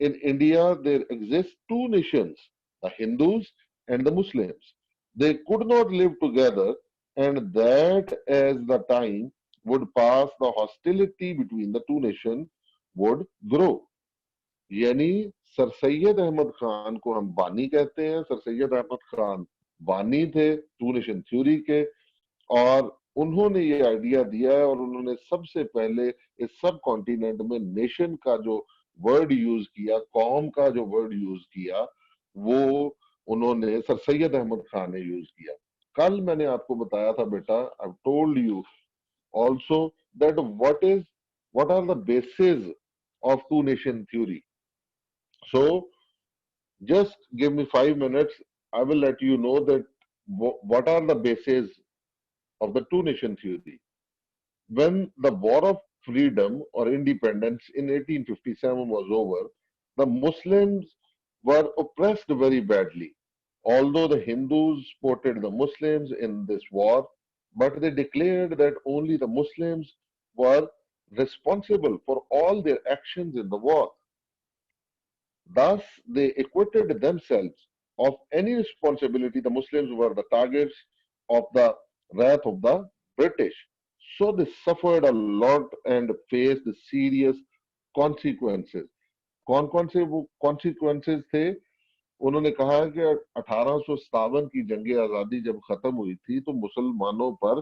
in India there exist two nations, the Hindus and the Muslims. They could not live together, and that as the time would pass, the hostility between the two nations would grow. यानी sir Syed Ahmed Khan को हम बानी कहते हैं। Sir Syed Ahmed Khan बानी थे to nation theory के, और उन्होंने ये आइडिया दिया है, और उन्होंने सबसे पहले इस सब कॉन्टिनेंट में नेशन का जो वर्ड यूज किया, कौम का जो वर्ड यूज किया, वो उन्होंने सर सैयद अहमद खान ने यूज किया। कल मैंने आपको बताया था बेटा, I told you also that what are the basis of two nation theory. So just give me 5 minutes. I will let you know that what are the bases of the two nation theory. When the War of Freedom or Independence in 1857 was over, the Muslims were oppressed very badly. Although the Hindus supported the Muslims in this war, but they declared that only the Muslims were responsible for all their actions in the war. Thus, they acquitted themselves of any responsibility. The Muslims were the targets of the wrath of the British. So they suffered a lot and faced serious consequences. कौन से वो consequences थे? उन्होंने कहा कि 1857 की जंग आजादी जब खत्म हुई थी तो मुसलमानों पर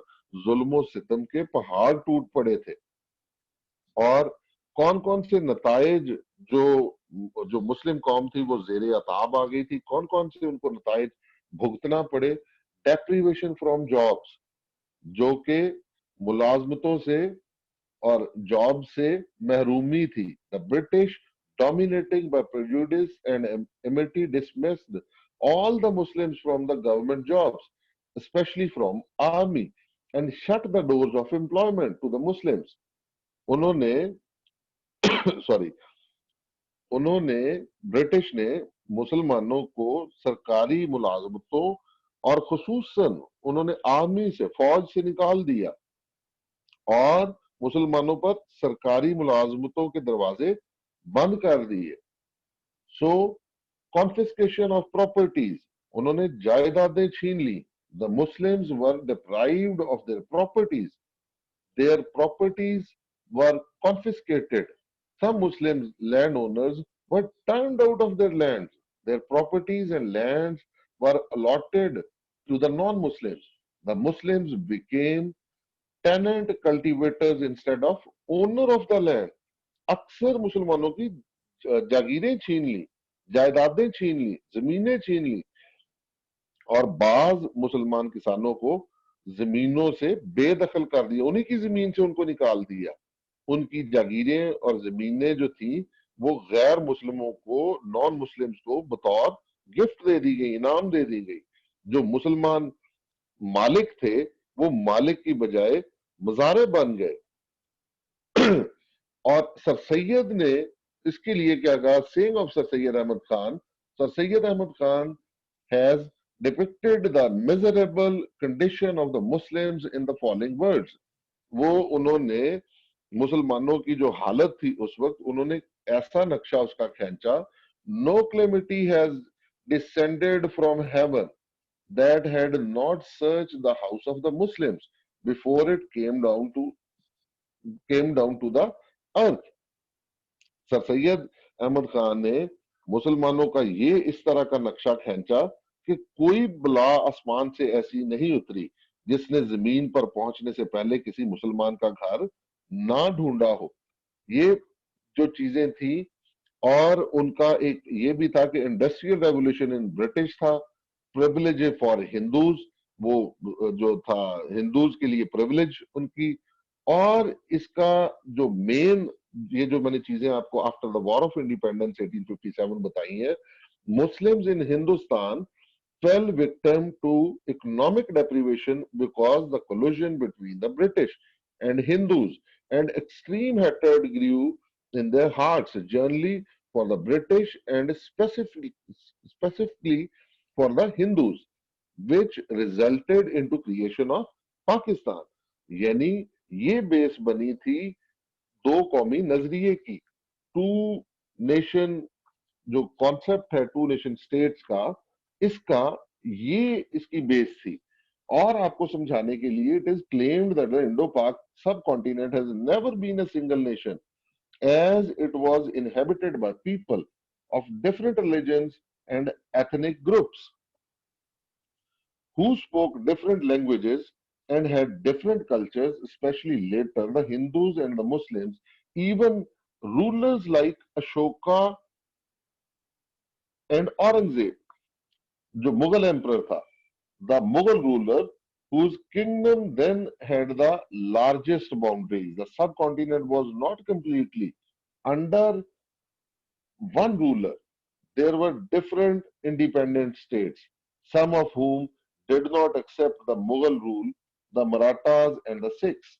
जुल्म सितम के पहाड़ टूट पड़े थे, और कौन से नताइज जो जो मुस्लिम कौम थी वो जेर अताब आ गई थी, कौन से उनको नताइज भुगतना पड़े? डेप्रीवेशन फ्रॉम जॉब्स, जो कि मुलाजमतों से और जॉब से महरूमी थी। The British dominating by prejudice and enmity dismissed all the Muslims from the government jobs, especially from army, and shut the doors of employment to the Muslims. उन्होंने sorry उन्होंने British ने मुसलमानों को सरकारी मुलाजमतों और खुसूसन उन्होंने आर्मी से, फौज से निकाल दिया, और मुसलमानों पर सरकारी मुलाजमतों के दरवाजे बंद कर दिए। सो कॉन्फिस्केशन ऑफ प्रॉपर्टीज, उन्होंने जायदादें छीन ली। The Muslims were deprived of their properties, their properties were confiscated. Some Muslim landowners were turned out of their lands. Their properties and lands were allotted to the non-Muslims. The Muslims became tenant cultivators instead of owner of the land. अक्सर मुसलमानों की जागीरें छीन ली, जायदादें छीन ली, जमीनें छीन ली, और बाज मुसलमान किसानों को जमीनों से बेदखल कर दिया, उन्हीं की जमीन से उनको निकाल दिया। उनकी जागीरें और जमीनें जो थी वो गैर मुस्लिमों को, नॉन मुस्लिम्स को बतौर गिफ्ट दे दी गई, इनाम दे दी गई। जो मुसलमान मालिक थे वो मालिक की बजाय मजारे बन गए। और सर सैयद ने इसके लिए क्या कहा? Saying of sir Syed Ahmed Khan, sir Syed Ahmed Khan has depicted the miserable condition of the Muslims in the following words. वो उन्होंने मुसलमानों की जो हालत थी उस वक्त, उन्होंने ऐसा नक्शा उसका खींचा: no calamity has descended from heaven that had not searched the house of the Muslims before it came down to the earth. Sir Syed Ahmed Khan ने मुसलमानों का ये इस तरह का नक्शा खींचा कि कोई बला आसमान से ऐसी नहीं उतरी जिसने जमीन पर पहुंचने से पहले किसी मुसलमान का घर ना ढूंढा हो। ये जो चीजें थी, और उनका एक ये भी था कि इंडस्ट्रियल रेवोल्यूशन इन ब्रिटिश था, प्रिविलेज फॉर हिंदूज, वो जो था हिंदूज के लिए प्रिविलेज उनकी। और इसका जो मेन, ये जो मैंने चीजें आपको after the war of independence 1857 बताई है, Muslims in Hindustan fell victim to economic deprivation because the collusion between the British and Hindus, and extreme hatred grew in their hearts, generally for the British and specifically for the Hindus, which resulted into creation of Pakistan. यानी ये base बनी थी दो कौमी नजरिए की, to nation जो concept है टू नेशन स्टेट्स का, इसका ये इसकी बेस थी। और आपको समझाने के लिए, it is claimed that the Indo Pak subcontinent has never been a single nation, as it was inhabited by people of different religions and ethnic groups who spoke different languages and had different cultures, especially later the Hindus and the Muslims, even rulers like Ashoka and Aurangzeb, जो Mughal emperor था, the Mughal ruler whose kingdom then had the largest boundaries. The subcontinent was not completely under one ruler. There were different independent states, some of whom did not accept the Mughal rule, the Marathas and the Sikhs.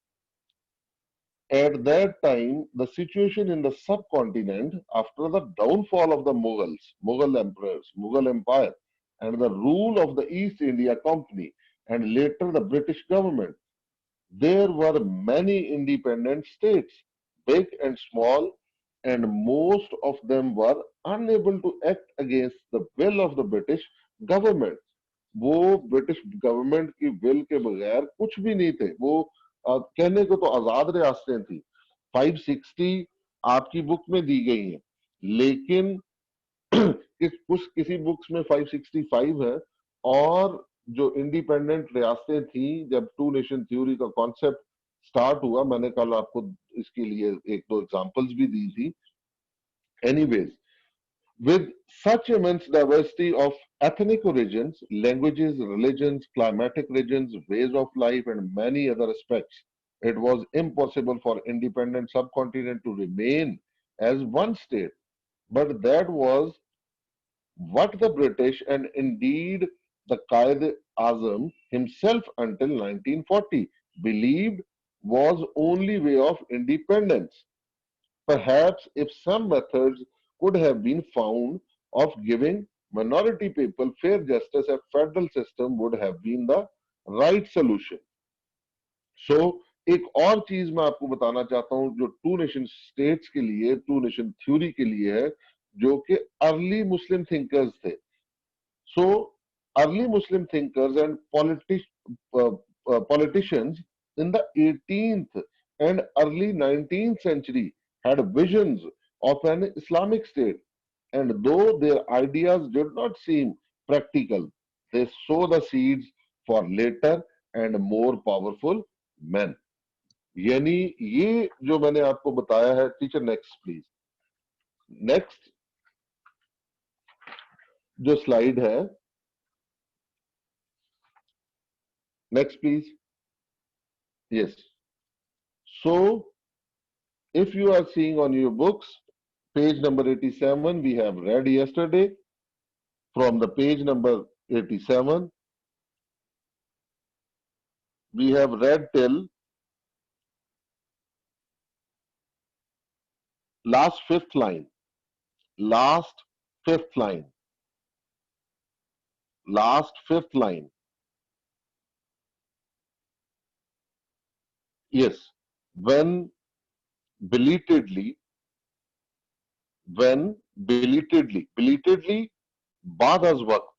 At that time, the situation in the subcontinent after the downfall of the Mughals, Mughal emperors, Mughal Empire, and the rule of the East India Company, and later the British government, there were many independent states, big and small, and most of them were unable to act against the will of the British government. वो British government की will के बगैर कुछ भी नहीं थे। वो कहने को तो आजाद रियासतें थी, 560 आपकी बुक में दी गई हैं, लेकिन किसी बुक्स में 565 है। और जो इंडिपेंडेंट रियासतें थी, जब टू नेशन थ्योरी का कॉन्सेप्ट स्टार्ट हुआ, मैंने कल आपको इसके लिए एक दो एग्जांपल्स भी दी थी। Anyways, with such immense diversity of ethnic origins, languages, religions, climatic regions, ways of life, and many other aspects, it was impossible for independent subcontinent to remain as one state. But that was what the British and indeed the Qaid Azam himself until 1940 believed was only way of independence. Perhaps if some methods could have been found of giving minority people fair justice, a federal system would have been the right solution. So, एक और चीज मैं आपको बताना चाहता हूं जो to nation states के लिए, टू नेशन थ्योरी के लिए है, जो कि अर्ली मुस्लिम थिंकर्स थे। So, early Muslim thinkers and politicians in the 18th and early 19th century had visions of an Islamic state, and though their ideas did not seem practical, they sow the seeds for later and more powerful men. यानी ये जो मैंने आपको बताया है, teacher next please, next जो slide है, next please, yes. So, if you are seeing on your books, page number 87, we have read yesterday. From the page number 87, we have read till last fifth line. Last fifth line. Last fifth line. Yes. When belatedly, belatedly, बाद az वक्त,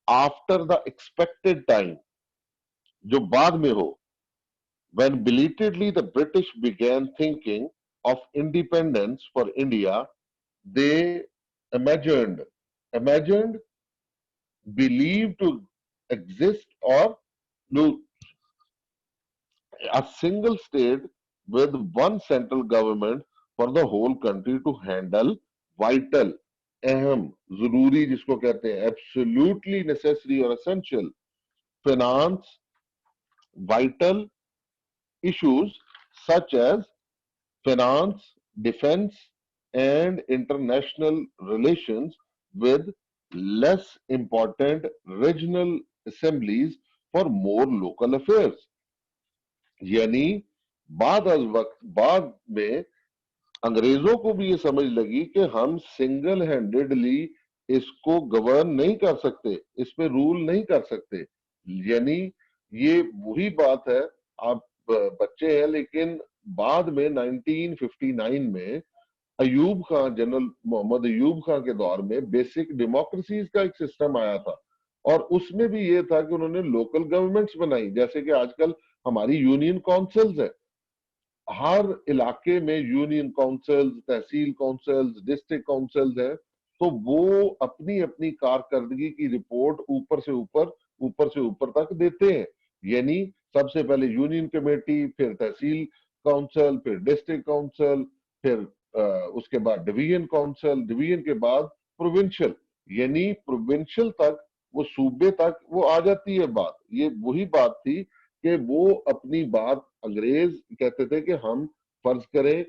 after the expected time, जो बाद में हो, when belatedly the British began thinking of independence for India, they imagined, believed to exist or no, a single state with one central government for the whole country to handle vital, अहम, जरूरी जिसको कहते हैं, absolutely necessary or essential finance, vital issues such as finance, defense, and international relations with less important regional assemblies for more local affairs. यानी बाद अज वक्त, बाद में अंग्रेजों को भी ये समझ लगी कि हम सिंगल हैंडेडली इसको गवर्न नहीं कर सकते, इस पे रूल नहीं कर सकते। यानी ये वही बात है, आप बच्चे हैं, लेकिन बाद में 1959 में अयूब खान, जनरल मोहम्मद अयूब खान के दौर में बेसिक डेमोक्रेसीज का एक सिस्टम आया था, और उसमें भी ये था कि उन्होंने लोकल गवर्नमेंट्स बनाई, जैसे कि आजकल हमारी यूनियन काउंसिल्स है। हर इलाके में यूनियन काउंसिल्स, तहसील काउंसिल्स, डिस्ट्रिक्ट काउंसिल्स हैं। तो वो अपनी अपनी कारकर्दगी की रिपोर्ट ऊपर से ऊपर तक देते हैं। यानी सबसे पहले यूनियन कमेटी, फिर तहसील काउंसिल, फिर डिस्ट्रिक्ट काउंसिल, फिर उसके बाद डिवीजन काउंसिल, डिवीजन के बाद प्रोविंशियल, यानी प्रोविंशियल तक, वो सूबे तक वो आ जाती है बात। ये वही बात थी कि वो अपनी बात, अंग्रेज कहते थे कि हम फर्ज करें,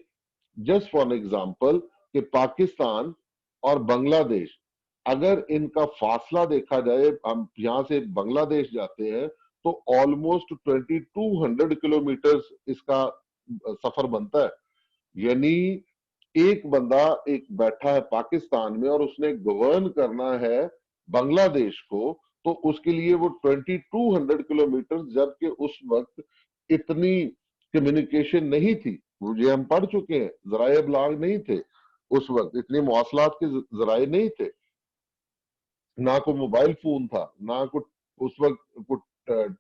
जस्ट फॉर एग्जांपल, कि पाकिस्तान और बांग्लादेश, अगर इनका फासला देखा जाए, हम यहां से बांग्लादेश जाते हैं तो ऑलमोस्ट 2200 किलोमीटर इसका सफर बनता है। यानी एक बंदा एक बैठा है पाकिस्तान में और उसने गवर्न करना है बांग्लादेश को, तो उसके लिए वो 2200 किलोमीटर, जबकि उस वक्त इतनी कम्युनिकेशन नहीं थी, मुझे हम पढ़ चुके हैं, जराए अबलाग नहीं थे उस वक्त, इतने मवासलात के जराए नहीं थे, ना कोई मोबाइल फोन था, ना कुछ उस वक्त कुछ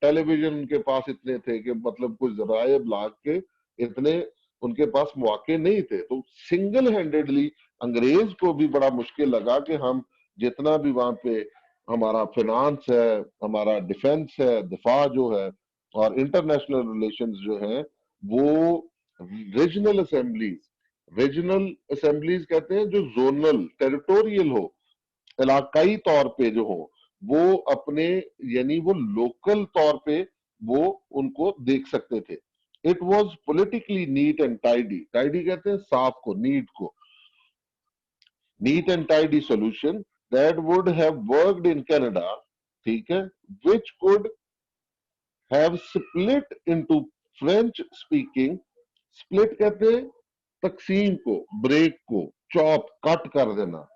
टेलीविजन उनके पास इतने थे कि मतलब कुछ जराए अबलाग के इतने उनके पास मौके नहीं थे। तो सिंगल हैंडेडली अंग्रेज को भी बड़ा मुश्किल लगा कि हम जितना भी वहां पे हमारा फाइनेंस है, हमारा डिफेंस है, दिफा जो है, और इंटरनेशनल रिलेशंस जो है, वो रीजनल असेंबलीज कहते हैं, जो जोनल टेरिटोरियल हो, इलाकाई तौर पे जो हो, वो अपने, यानी वो लोकल तौर पे वो उनको देख सकते थे। It was politically neat and tidy, tidy कहते हैं साफ को, नीट को, neat and tidy solution that would have worked in Canada, ठीक है, which could have split into French speaking, split कहते हैं तकसीम को, ब्रेक को, चॉप, कट कर देना,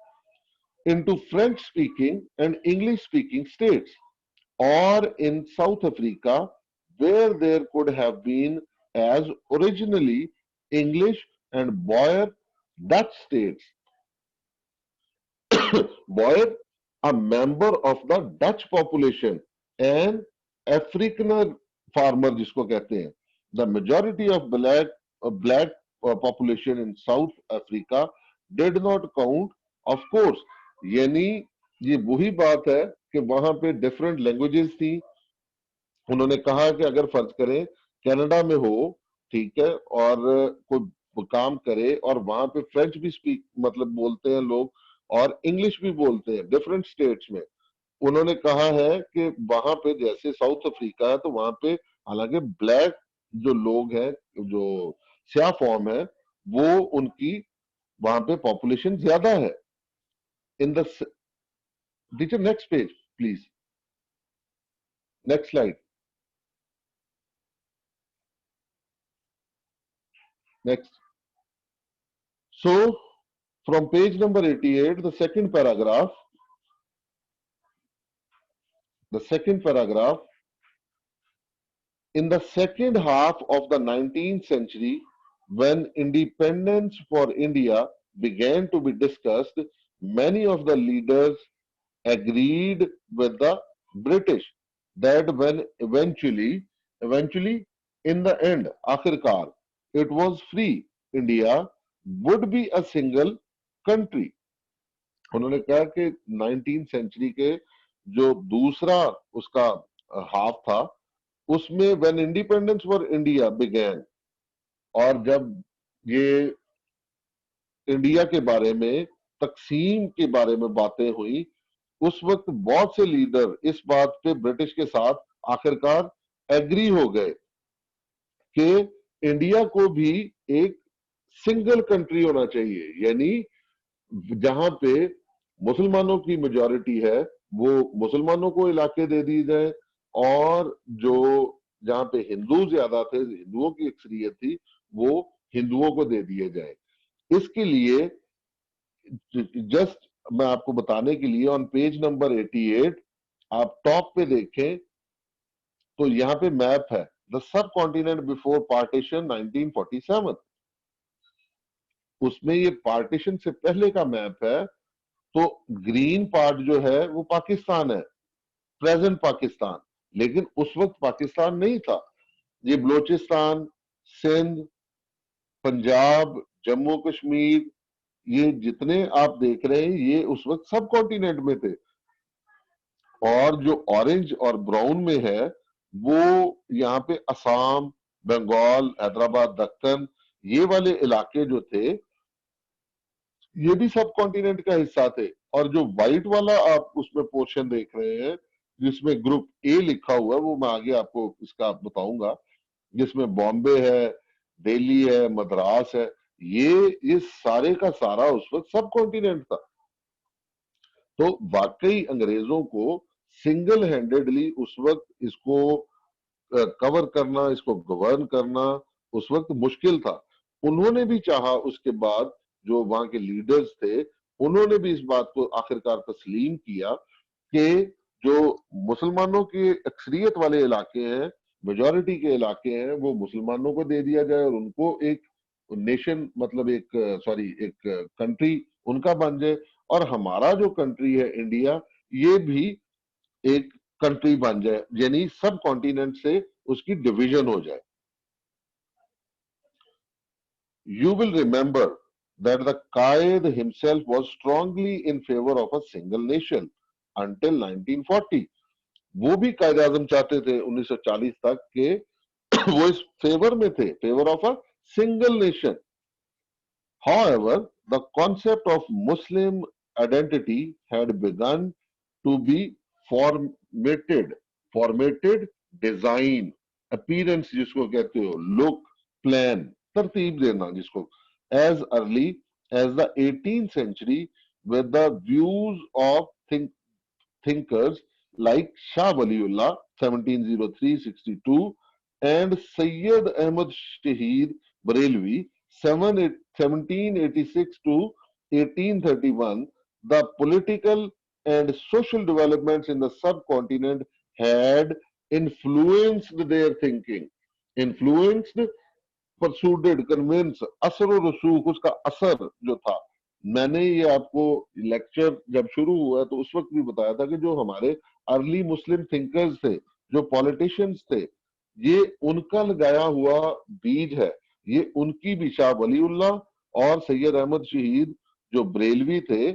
into French speaking and English speaking states, or in South Africa, where there could have been as originally English and Boer Dutch states. Boer, a member of the Dutch population, and Afrikaner farmer जिसको कहते हैं, the majority of black population in South Africa did not count, of course. यानी ये वही बात है कि वहां पे डिफरेंट लैंग्वेजेस थी। उन्होंने कहा कि अगर फर्ज करें कनाडा में हो, ठीक है, और कोई काम करे और वहां पे फ्रेंच भी स्पीक मतलब बोलते हैं लोग, और इंग्लिश भी बोलते हैं डिफरेंट स्टेट्स में, उन्होंने कहा है कि वहां पे जैसे साउथ अफ्रीका है, तो वहां पे हालांकि ब्लैक जो लोग हैं, जो स्या फॉर्म है, वो उनकी वहां पे पॉपुलेशन ज्यादा है। In the teacher, next page please, next slide, next. So from page number 88, the second paragraph, in the second half of the 19th century, when independence for India began to be discussed, many of the leaders agreed with the British that when eventually, in the end, आखिरकार, it was free, India would be a single country. उन्होंने कहा कि 19th century के जो दूसरा उसका half था, उसमें when independence for India began, और जब ये इंडिया के बारे में, तकसीम के बारे में बातें हुई, उस वक्त बहुत से लीडर इस बात पे ब्रिटिश के साथ आखिरकार एग्री हो गए कि इंडिया को भी एक सिंगल कंट्री होना चाहिए, यानी जहां पे मुसलमानों की मेजॉरिटी है, वो मुसलमानों को इलाके दे दिए जाए, और जो जहां पे हिंदू ज्यादा थे, हिंदुओं की अक्सरियत थी, वो हिंदुओं को दे दिए जाए। इसके लिए जस्ट मैं आपको बताने के लिए, ऑन पेज नंबर 88 आप टॉप पे देखें तो यहाँ पे मैप है, the sub continent before partition 1947। उसमें ये पार्टीशन से पहले का मैप है, तो ग्रीन पार्ट जो है वो पाकिस्तान है, प्रेजेंट पाकिस्तान, लेकिन उस वक्त पाकिस्तान नहीं था। ये बलोचिस्तान, सिंध, पंजाब, जम्मू कश्मीर, ये जितने आप देख रहे हैं ये उस वक्त सब कॉन्टिनेंट में थे। और जो ऑरेंज और ब्राउन में है वो यहाँ पे असम, बंगाल, हैदराबाद, दक्कन, ये वाले इलाके जो थे ये भी सब कॉन्टिनेंट का हिस्सा थे। और जो व्हाइट वाला आप उसमें पोर्शन देख रहे हैं जिसमें ग्रुप ए लिखा हुआ है, वो मैं आगे आपको इसका बताऊंगा, जिसमें बॉम्बे है, दिल्ली है, मद्रास है, ये सारे का सारा उस वक्त सब कॉन्टिनेंट था। तो वाकई अंग्रेजों को सिंगल हैंडेडली उस वक्त इसको कवर करना, इसको गवर्न करना उस वक्त मुश्किल था। उन्होंने भी चाहा, उसके बाद जो वहां के लीडर्स थे उन्होंने भी इस बात को आखिरकार तस्लीम किया कि जो मुसलमानों के अक्सरियत वाले इलाके हैं, मेजॉरिटी के इलाके हैं, वो मुसलमानों को दे दिया जाए और उनको एक नेशन, मतलब एक सॉरी एक कंट्री उनका बन जाए, और हमारा जो कंट्री है इंडिया ये भी एक कंट्री बन जाए, यानी सब कॉन्टिनेंट से उसकी डिवीजन हो जाए। You will remember that the Qaid himself was strongly in favor of a single nation until 1940. वो भी कायद आजम चाहते थे 1940 तक के वो इस फेवर में थे, favour of a single nation. However, the concept of Muslim identity had begun to be formatted, formatted design, appearance जिसको कहते हो, look, plan, तरतीब देना जिसको, as early as the 18th century with the views of thinkers like Shah Waliullah 1703-62 and Sayyid Ahmad Shahid Barelvi 1786 to 1831. The political and social developments in the subcontinent had influenced their thinking. Influenced, persuaded, convince, असर और रसूख, उसका असर जो था, मैंने ये आपको lecture जब शुरू हुआ तो उस वक्त भी बताया था कि जो हमारे अर्ली मुस्लिम थिंकर्स थे, जो पॉलिटिशियंस थे, ये उनका लगाया हुआ बीज है। ये उनकी भी, शाह वलीउल्लाह और सैयद अहमद शहीद जो बरेलवी थे,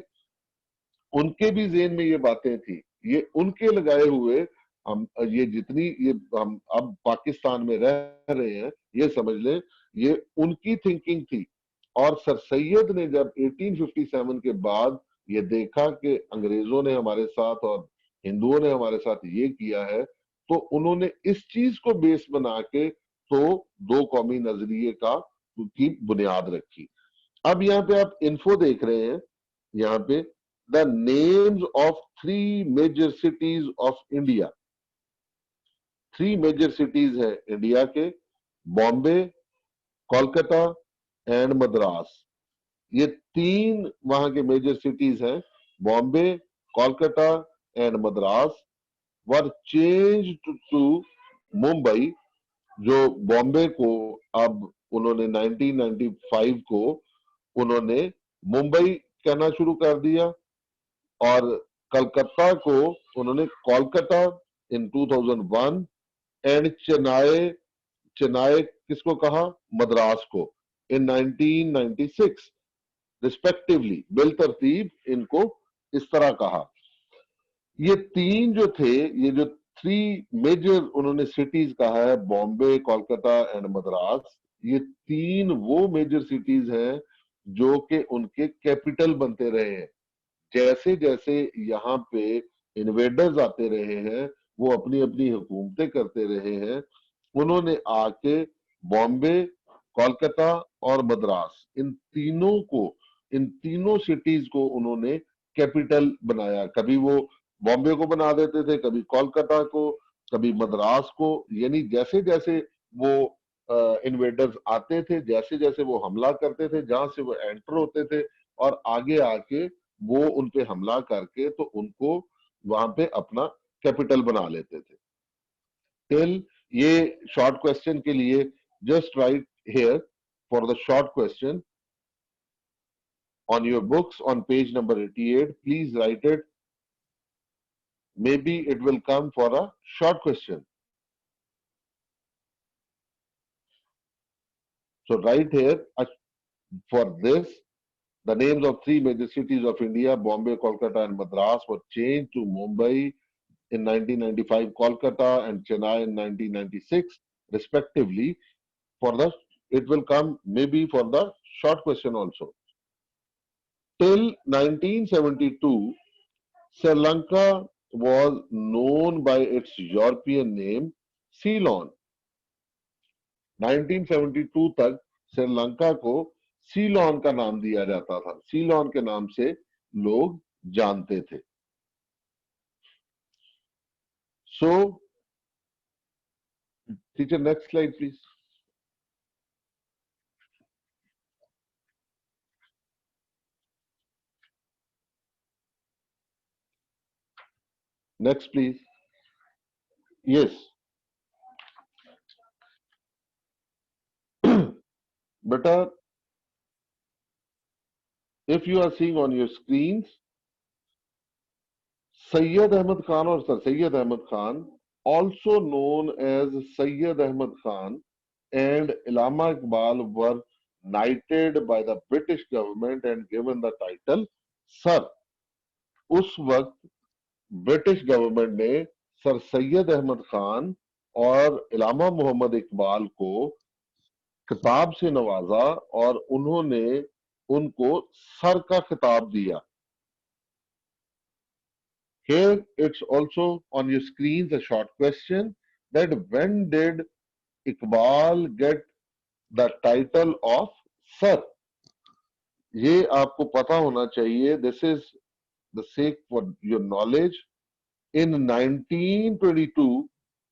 उनके भी जेन में ये बातें थी, ये उनके लगाए हुए, हम ये जितनी ये हम अब पाकिस्तान में रह रहे हैं, ये समझ लें ये उनकी थिंकिंग थी। और सर सैयद ने जब 1857 के बाद ये देखा कि अंग्रेजों ने हमारे साथ और हिंदुओं ने हमारे साथ ये किया है, तो उन्होंने इस चीज को बेस बना के तो दो कौमी नजरिए का की बुनियाद रखी। अब यहाँ पे आप इन्फो देख रहे हैं, यहाँ पे the names of 3 major cities of India. 3 major cities है इंडिया के, बॉम्बे, कोलकाता एंड मद्रास। ये 3 वहां के मेजर सिटीज हैं, Bombay, Kolkata and Madras, were change to Mumbai. जो बॉम्बे को अब उन्होंने 1995 को उन्होंने मुंबई कहना शुरू कर दिया, और कलकत्ता को उन्होंने कोलकाता इन 2001, एंड चेन्नई, चेन्नई किसको कहा, मद्रास को इन 1996 रिस्पेक्टिवली, बिल तरतीब इनको इस तरह कहा। ये 3 जो थे, ये जो 3 मेजर उन्होंने सिटीज कहा है, बॉम्बे, कोलकाता एंड मद्रास, ये 3 वो मेजर सिटीज हैं जो कि उनके कैपिटल बनते रहे हैं। जैसे जैसे यहाँ पे इन्वेडर्स आते रहे हैं, वो अपनी अपनी हुकूमतें करते रहे हैं, उन्होंने आके बॉम्बे, कोलकाता और मद्रास, इन तीनों सिटीज को उन्होंने कैपिटल बनाया। कभी वो बॉम्बे को बना देते थे, कभी कोलकाता को, कभी मद्रास को, यानी जैसे जैसे वो इन्वेडर्स आते थे, जैसे जैसे वो हमला करते थे, जहां से वो एंटर होते थे और आगे आके वो उनपे हमला करके तो उनको वहां पे अपना कैपिटल बना लेते थे। टिल, ये शॉर्ट क्वेश्चन के लिए just right here for the short question, On your books on page number 88, please write it. Maybe it will come for a short question. So right here, for this, the names of three major cities of India, Bombay, Kolkata, and Madras, were changed to Mumbai in 1995, Kolkata and Chennai in 1996, respectively. For the, it will come maybe for the short question also. Till 1972, Sri Lanka was known by its European name Ceylon. 1972 तक श्रीलंका को Ceylon का नाम दिया जाता था. Ceylon के नाम से लोग जानते थे. So, teacher, next slide, please. Next, please. Yes. Beta, if you are seeing on your screens, Sayyid Ahmad Khan or Sir Sayyid Ahmad Khan, also known as Sayyid Ahmad Khan, and Allama Iqbal were knighted by the British government and given the title Sir. उस वक्त British government ने sir Syed Ahmed Khan और इलामा मोहम्मद इकबाल को खिताब से नवाजा और उन्होंने उनको सर का खिताब दिया. Here it's also on your screens a short question that when did Iqbal get the title of sir? ये आपको पता होना चाहिए. This is the sake for your knowledge. In 1922,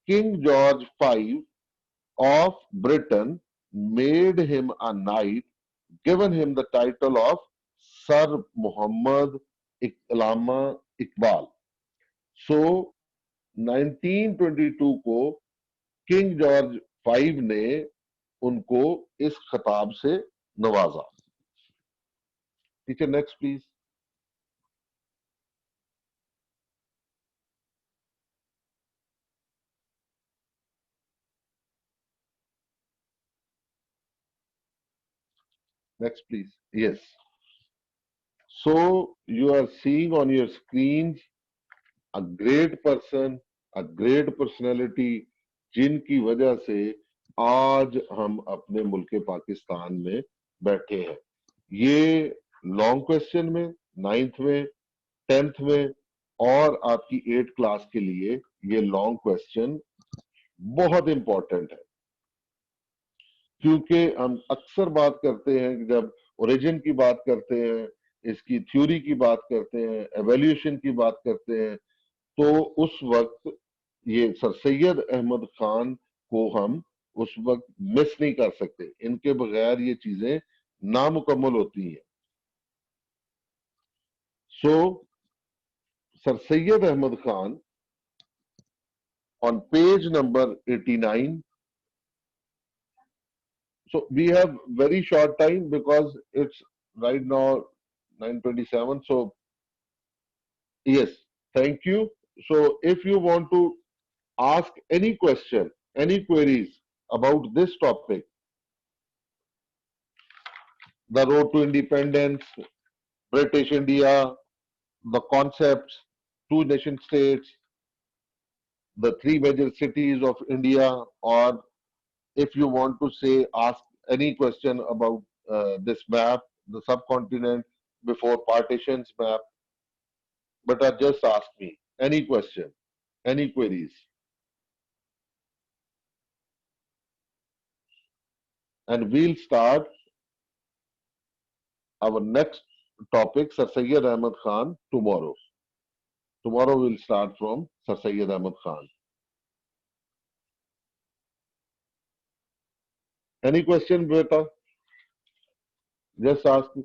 King George V of Britain made him a knight, given him the title of Sir Muhammad Allama Iqbal. So 1922 को king George V ने उनको इस खिताब से नवाजा. Teacher next please. Next, please. Yes. So you are seeing on your screens a great person, a great personality, जिनकी वजह से आज हम अपने मुल्क पाकिस्तान में बैठे हैं. ये लॉन्ग क्वेश्चन में 9th में, 10th में और आपकी 8th क्लास के लिए ये लॉन्ग क्वेश्चन बहुत इंपॉर्टेंट है. क्योंकि हम अक्सर बात करते हैं कि जब ओरिजिन की बात करते हैं, इसकी थ्योरी की बात करते हैं, एवोल्यूशन की बात करते हैं, तो उस वक्त ये सर सैयद अहमद खान को हम उस वक्त मिस नहीं कर सकते. इनके बगैर ये चीजें नामुकम्मल होती हैं. So sir Syed Ahmed Khan on page number 89. So we have very short time because it's right now 9:27. So yes, thank you. So if you want to ask any question, any queries about this topic, the road to independence, British India, the concepts, two nation states, the three major cities of India, or if you want to say, ask any question about this map, the subcontinent before partitions map, but just ask me any question, any queries. And we'll start our next topic, Sir Sayyid Ahmad Khan, tomorrow. Tomorrow we'll start from Sir Sayyid Ahmad Khan. Any question, beta? Just ask me.